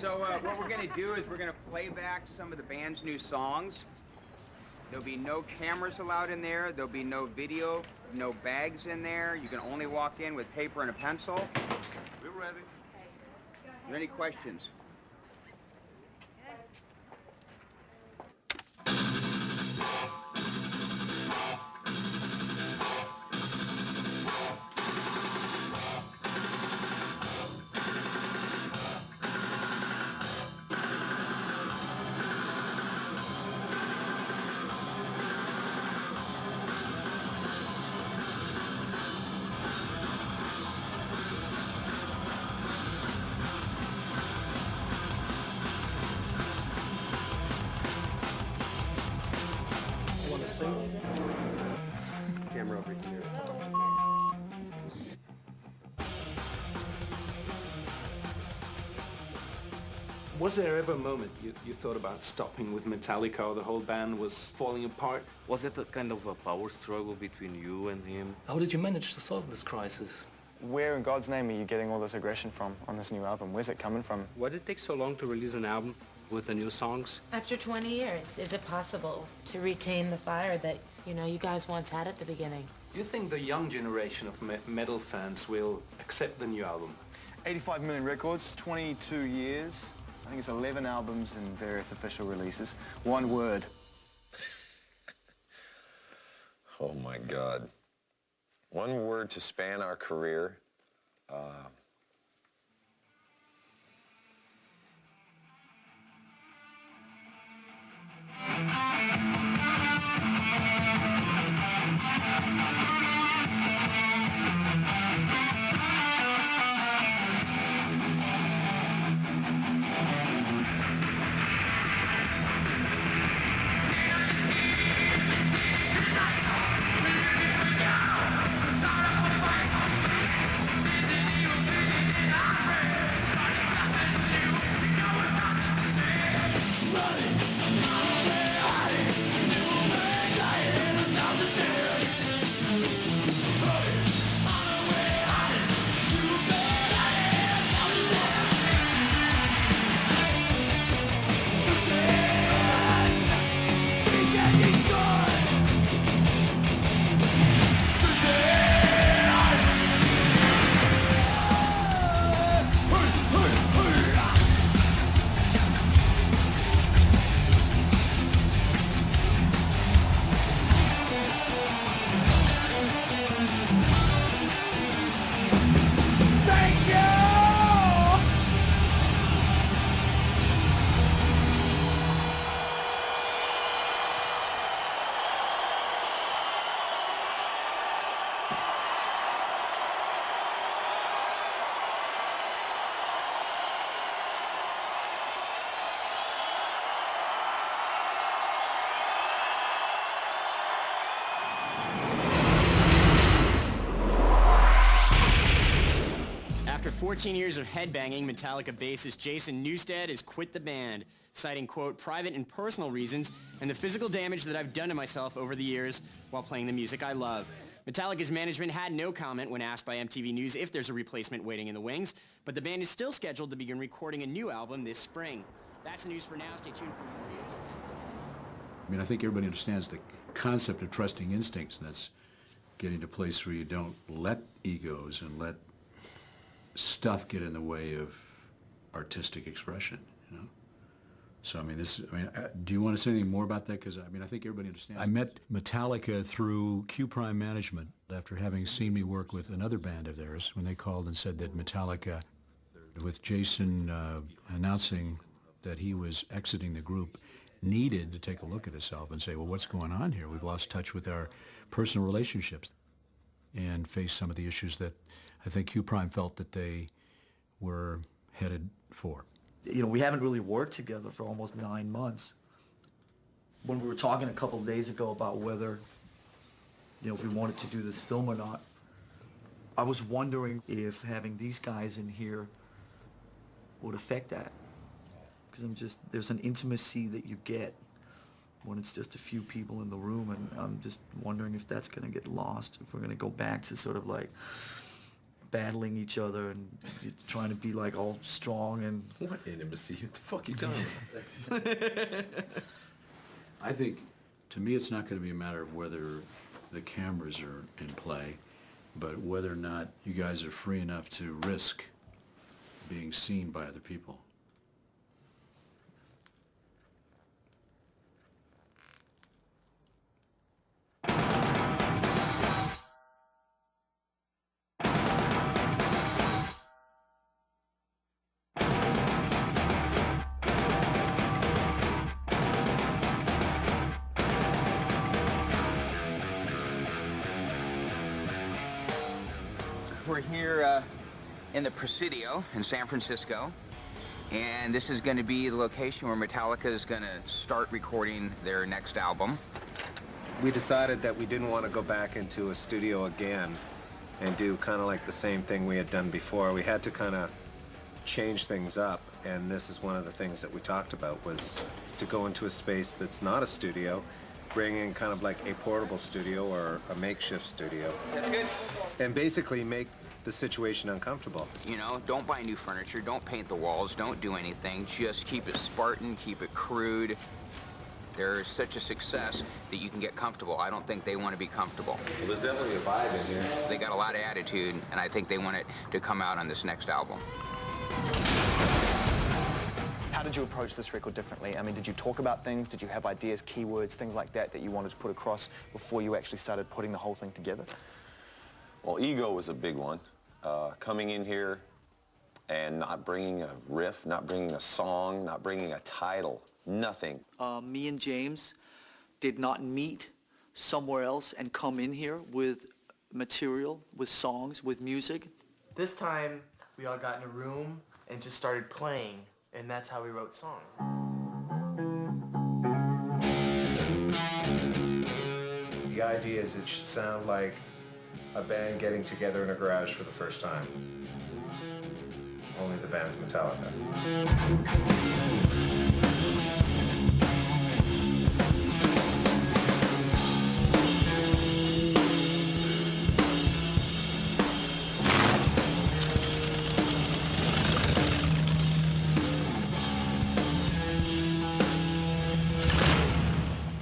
So what we're going to do is we're going to play back some of the band's new songs. There'll be no cameras allowed in there. There'll be no video, no bags in there. You can only walk in with paper and a pencil. We're ready. Are there any questions? Camera over here. Was there ever a moment you thought about stopping with Metallica, or the whole band was falling apart? Was it a kind of a power struggle between you and him? How did you manage to solve this crisis? Where in God's name are you getting all this aggression from on this new album? Where's it coming from? Why did it take so long to release an album with the new songs? After 20 years, is it possible to retain the fire that, you guys once had at the beginning? Do you think the young generation of metal fans will accept the new album? 85 million records, 22 years. I think it's 11 albums and various official releases. One word. Oh my God. One word to span our career. After 14 years of headbanging, Metallica bassist Jason Newsted has quit the band, citing, quote, private and personal reasons and the physical damage that I've done to myself over the years while playing the music I love. Metallica's management had no comment when asked by MTV News if there's a replacement waiting in the wings, but the band is still scheduled to begin recording a new album this spring. That's the news for now. Stay tuned for more news. I mean, I think everybody understands the concept of trusting instincts, and that's getting to a place where you don't let egos and let stuff get in the way of artistic expression, So, do you want to say anything more about that? Because, I think everybody understands. I met Metallica through Q Prime Management after having seen me work with another band of theirs when they called and said that Metallica, with Jason announcing that he was exiting the group, needed to take a look at himself and say, well, what's going on here? We've lost touch with our personal relationships and face some of the issues that I think Q Prime felt that they were headed for. We haven't really worked together for almost 9 months. When we were talking a couple of days ago about whether, if we wanted to do this film or not, I was wondering if having these guys in here would affect that. Because there's an intimacy that you get when it's just a few people in the room, and I'm just wondering if that's going to get lost, if we're going to go back to sort of like battling each other and trying to be like all strong and... What intimacy? What the fuck you talking about? I think, to me, it's not going to be a matter of whether the cameras are in play, but whether or not you guys are free enough to risk being seen by other people. We're here in the Presidio in San Francisco, and this is going to be the location where Metallica is going to start recording their next album. We decided that we didn't want to go back into a studio again and do kind of like the same thing we had done before. We had to kind of change things up, and this is one of the things that we talked about, was to go into a space that's not a studio, bring in kind of like a portable studio or a makeshift studio. That's good. And basically make the situation uncomfortable. You know, don't buy new furniture, don't paint the walls, don't do anything. Just keep it Spartan, keep it crude. They're such a success that you can get comfortable. I don't think they want to be comfortable. Well, there's definitely a vibe in here. They got a lot of attitude, and I think they want it to come out on this next album. How did you approach this record differently? I mean, did you talk about things? Did you have ideas, keywords, things like that that you wanted to put across before you actually started putting the whole thing together? Well, ego was a big one. Coming in here and not bringing a riff, not bringing a song, not bringing a title, nothing. Me and James did not meet somewhere else and come in here with material, with songs, with music. This time, we all got in a room and just started playing, and that's how we wrote songs. The idea is it should sound like a band getting together in a garage for the first time. Only the band's Metallica.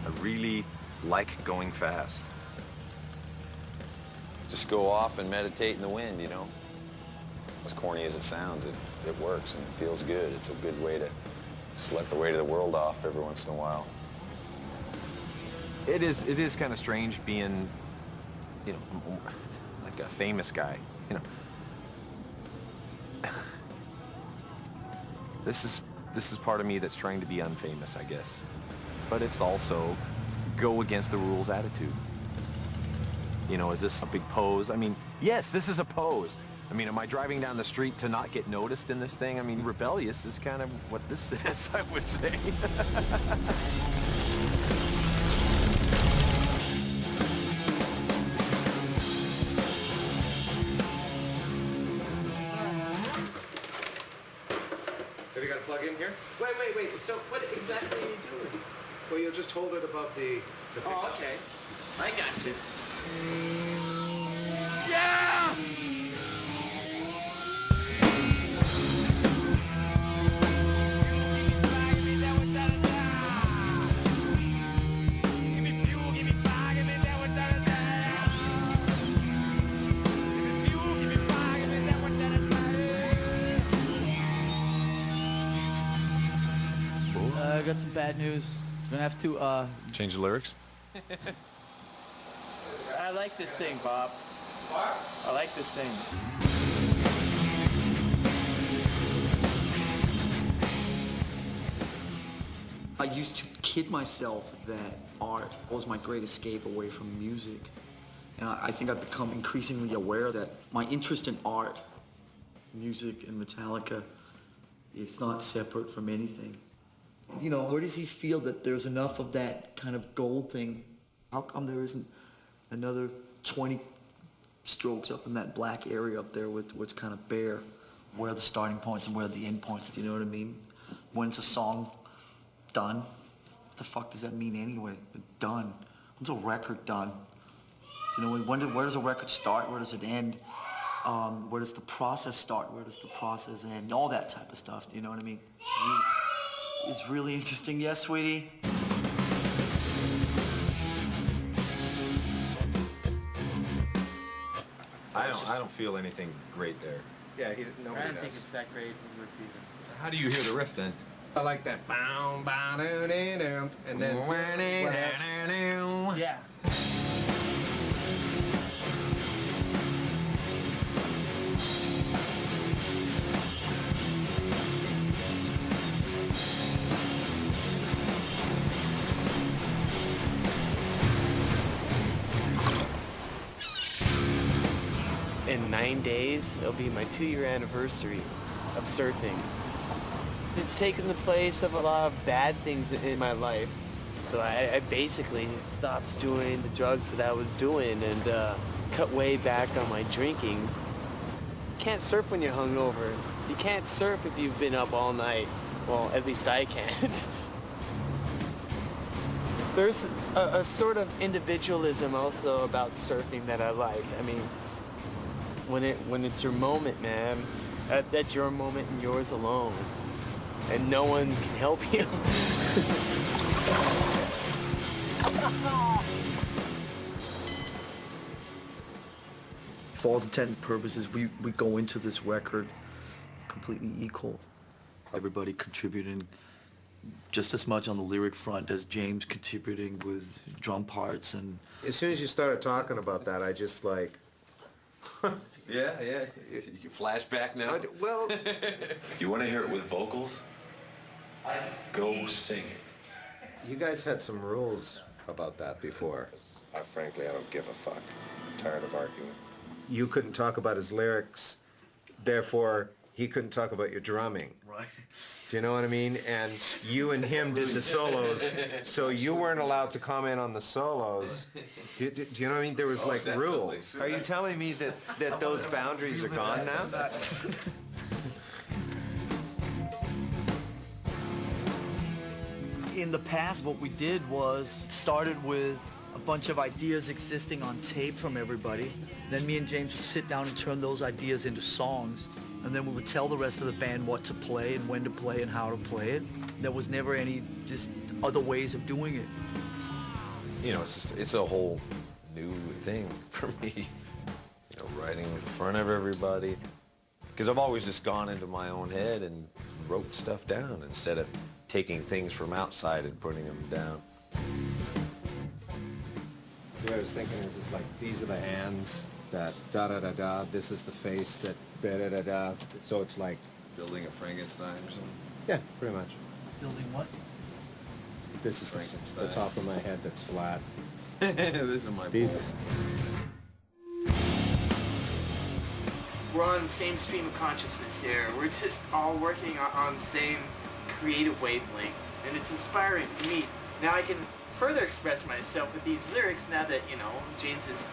I really like going fast. Just go off and meditate in the wind, you know? As corny as it sounds, it works and it feels good. It's a good way to just let the weight of the world off every once in a while. It is kind of strange being, you know, like a famous guy, you know. This is part of me that's trying to be unfamous, I guess. But it's also go against the rules attitude. You know, is this a big pose? I mean, yes, this is a pose. I mean, am I driving down the street to not get noticed in this thing? I mean, rebellious is kind of what this is, I would say. Have you got a plug in here? Wait. So what exactly are you doing? Well, you'll just hold it above the Oh, okay. I got you. Yeah! I got some bad news. We're gonna have to, Change the lyrics? I like this thing, Bob. What? I like this thing. I used to kid myself that art was my great escape away from music. And I think I've become increasingly aware that my interest in art, music, and Metallica is not separate from anything. You know, where does he feel that there's enough of that kind of gold thing? How come there isn't another 20 strokes up in that black area up there with what's kind of bare? Where are the starting points and where are the end points, if you know what I mean? When's a song done? What the fuck does that mean anyway? Done. When's a record done? You know, where does a record start? Where does it end? Where does the process start? Where does the process end? All that type of stuff, do you know what I mean? It's really interesting. Yes, sweetie? I don't feel anything great there. Yeah, nobody I don't does. think it's that great. He's refusing. How do you hear the riff then? I like that. Bow, bow, doo, doo, doo, and then. Yeah. In 9 days, it'll be my 2-year anniversary of surfing. It's taken the place of a lot of bad things in my life. So I basically stopped doing the drugs that I was doing and cut way back on my drinking. You can't surf when you're hungover. You can't surf if you've been up all night. Well, at least I can't. There's a sort of individualism also about surfing that I like. I mean, when it's your moment, man, that's your moment and yours alone. And no one can help you. For all intents and purposes, we go into this record completely equal. Everybody contributing just as much on the lyric front as James contributing with drum parts and... As soon as you started talking about that, I just like... Yeah. You flashback now? Well... You want to hear it with vocals? Go sing it. You guys had some rules about that before. Frankly, I don't give a fuck. I'm tired of arguing. You couldn't talk about his lyrics, therefore he couldn't talk about your drumming. Right. Do you know what I mean? And you and him did the solos, so you weren't allowed to comment on the solos. Do you know what I mean? There was like rules. Are you telling me that those boundaries are gone now? In the past, what we did was started with a bunch of ideas existing on tape from everybody. Then me and James would sit down and turn those ideas into songs. And then we would tell the rest of the band what to play and when to play and how to play it. There was never any just other ways of doing it. You know, it's a whole new thing for me. You know, writing in front of everybody. Because I've always just gone into my own head and wrote stuff down instead of taking things from outside and putting them down. What I was thinking is, it's like, these are the hands that da-da-da-da, this is the face that da-da-da-da. So it's like... Building a Frankenstein or something? Yeah, pretty much. Building what? This is the top of my head that's flat. This is my These. We're on the same stream of consciousness here. We're just all working on the same creative wavelength, and it's inspiring to me. Now I can further express myself with these lyrics now that, you know, James has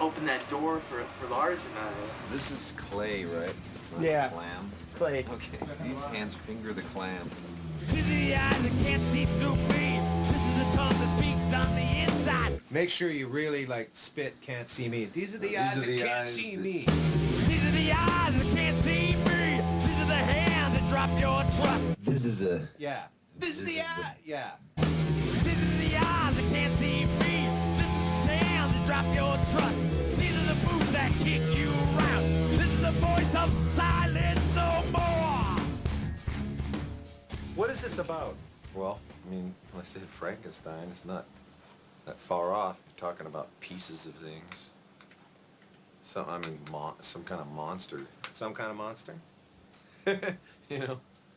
opened that door for Lars and I. This is clay, right? Not Yeah. Clam? Clay. Okay, these hands finger the clam. These are the eyes that can't see through me. This is the tongue that speaks on the inside. Make sure you really, like, spit, can't see me. These are the eyes that can't see me. These are the eyes that can't see me. These are the hands that drop your trust. This is a... Yeah. This is the eye. Yeah. This is the eyes that can't see me. This is the hands that drop your trust. These are the boots that kick you around. This is the voice of silence no more. What is this about? Well, I mean, when I said Frankenstein, it's not that far off. You're talking about pieces of things. Some kind of monster. Some kind of monster? You know?